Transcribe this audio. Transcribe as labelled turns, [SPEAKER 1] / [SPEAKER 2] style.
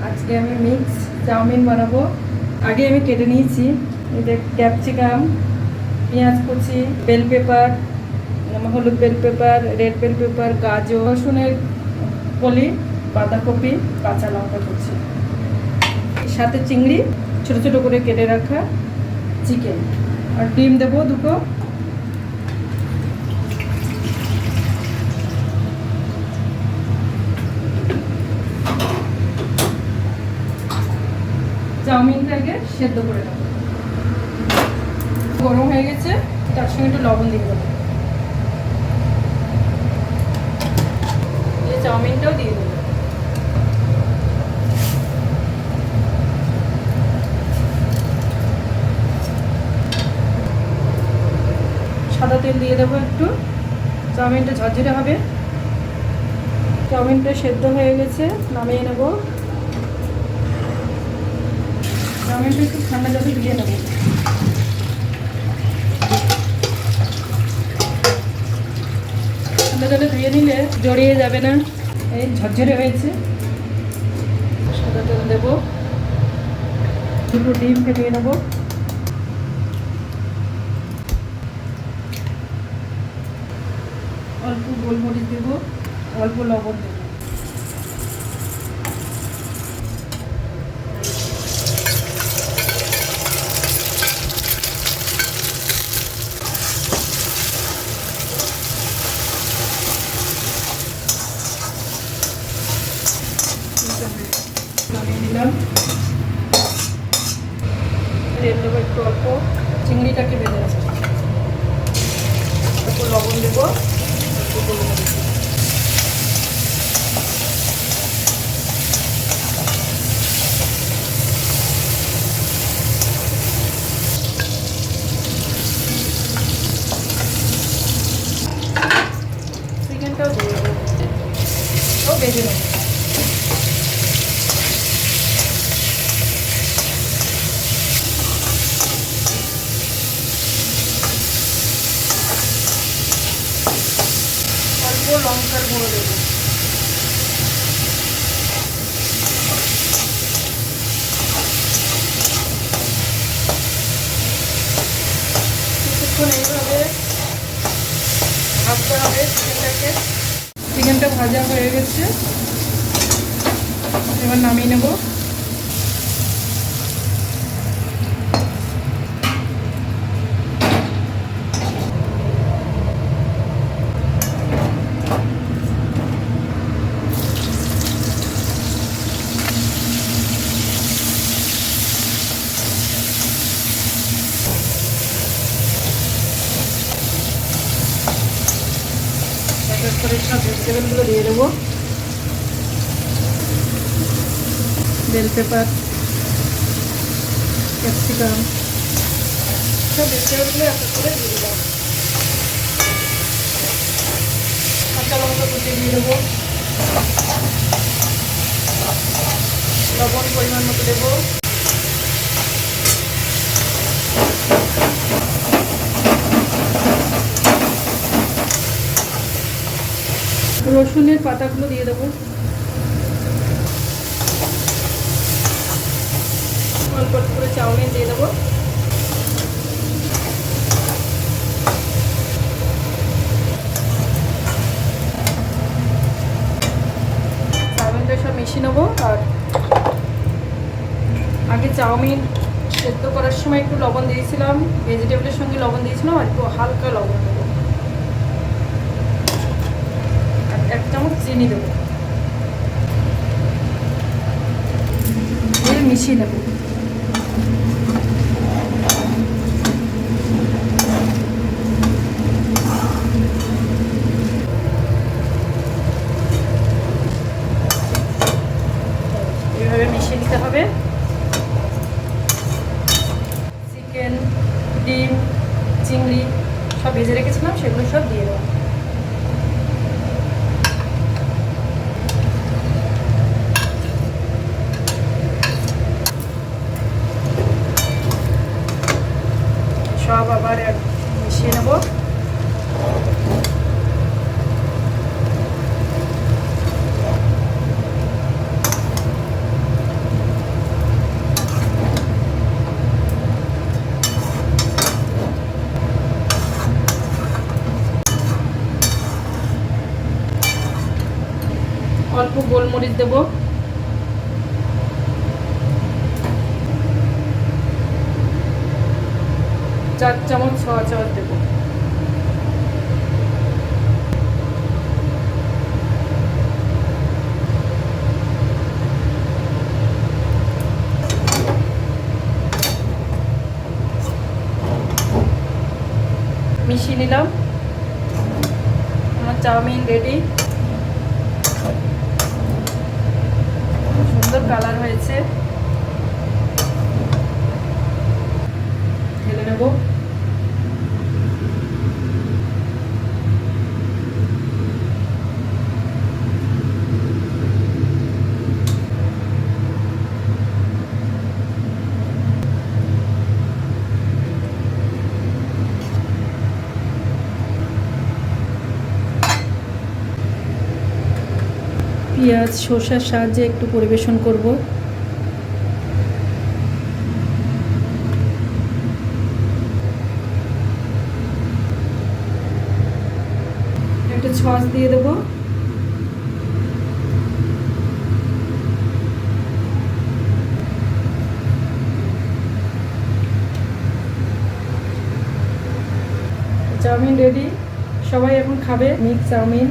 [SPEAKER 1] আজকে আমি mix chowmein বানাবো। আগে আমি কেটে নিয়েছি ক্যাপসিকাম, পেঁয়াজ কুচি, বেল পেপার, হলুদ bell pepper, red bell pepper, গাজর, রসুনের কলি, বাঁধাকপি, কাঁচা লঙ্কা কুচি, সাথে চিংড়ি, ছোট ছোট করে কেটে রাখা চিকেন, আর ডিম দেবো দুটো। চাউমিনটাকে সেদ্ধ করে নেব। গরম হয়ে গেছে, তার সঙ্গে একটু লবণ দিয়ে দেবো। চাউমিনটাও দিয়ে দেবো। সাদা তেল দিয়ে দেবো একটু, চাউমিনটা ঝরঝরে হবে। চাউমিনটা সেদ্ধ হয়ে গেছে, নামিয়ে নেব। চাউমিনটা একটু ঠান্ডা জলে ধুয়ে নেব। ঠান্ডা জলে ধুয়ে নিলে জড়িয়ে যাবে না, এই ঝরঝরে হয়েছে। সাদা তেল দেবো, দুটো ডিম ফেটিয়ে নেব। অল্প গোলমরিচ দেবো, অল্প লবণ দেবো। নামিয়ে দিলাম। তেল দেবো একটু অল্প, চিংড়িটাকে ভেজে নেবো। অল্প লবণ দেবো, অল্প গোলমরিচ দেবো। চিকেনটাও দিয়ে দেবো, ও ভেজে নেবো। অল্প লঙ্কার গুঁড়ো দেবো। কিছুক্ষণ এইভাবে ভাজতে হবে চিকেনটাকে। চিকেনটা ভাজা হয়ে গেছে, এবার নামিয়ে নেব। করে সব ভেজিটেবলগুলো দিয়ে দেবো। বেল পেপার, ক্যাপসিকাম, সব ভেজিটেবলগুলো এক করে দিয়ে দেবো। কাঁচা লঙ্কা কুচি দিয়ে দেবো, লবণ পরিমাণ মতো দেবো। রসুনের পাতাগুলো দিয়ে দেবো, অল্প অল্প করে চাউমিন দিয়ে দেবো। চাউমিনটা সব মিশিয়ে নেবো। আর আগে চাউমিন সেদ্ধ করার সময় একটু লবণ দিয়েছিলাম, ভেজিটেবলের সঙ্গে লবণ দিয়েছিলাম, আর একটু হালকা লবণ দেবো। আর 1 চামচ চিনি দেবো, দিয়ে মিশিয়ে নেবো। এইভাবে মিশিয়ে নিতে হবে। চিকেন, ডিম, চিংড়ি সব ভেজে রেখেছিলাম, সেগুলো সব দিয়ে দেবো। সব আবার মিশিয়ে নেব। দেবো, 4 চামচ সয়া সস দেবো। মিশিয়ে নিলাম, আমার চাউমিন রেডি। সুন্দর কালার হয়েছে, ঢেলে নেব। পেঁয়াজ শসার সাহায্যে একটু পরিবেশন করব। একটু সস দিয়ে দেবো, চাউমিন রেডি। সবাই এখন খাবে মিক্স চাউমিন।